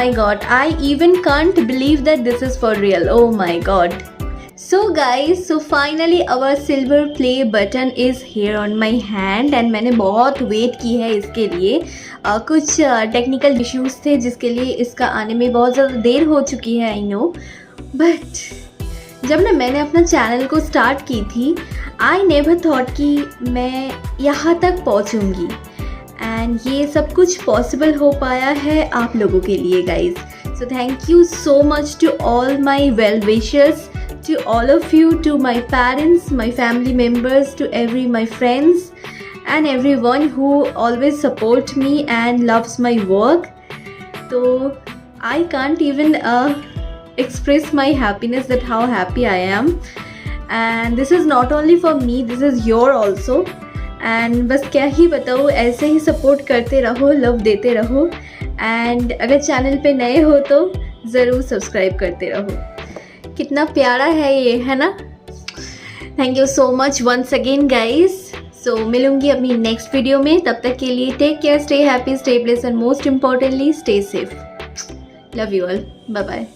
my god, I even can't believe that this is for real. Oh my god. So guys, so finally our silver play button is here on my hand and मैंने बहुत wait की है इसके लिए। कुछ technical issues थे जिसके लिए इसका आने में बहुत ज़्यादा देर हो चुकी है, आई नो, बट जब मैंने अपना चैनल को स्टार्ट की थी, आई नेवर थॉट कि मैं यहाँ तक पहुँचूँगी, एंड ये सब कुछ पॉसिबल हो पाया है आप लोगों के लिए guys. So thank you so much to all my well wishers, to all of you, to my parents, my family members, to my friends and everyone who always support me and loves my work. So I can't even express my happiness that how happy I am, and this is not only for me, this is your also, and बस क्या ही बताऊँ, ऐसे ही support करते रहो, love देते रहो, and अगर channel पे नए हो तो ज़रूर सब्सक्राइब करते रहो। कितना प्यारा है ये, है ना। Thank you so much once again guys. So मिलूंगी अपनी नेक्स्ट वीडियो में, तब तक के लिए take care, stay happy, stay blessed and most importantly stay safe. Love you all, bye bye.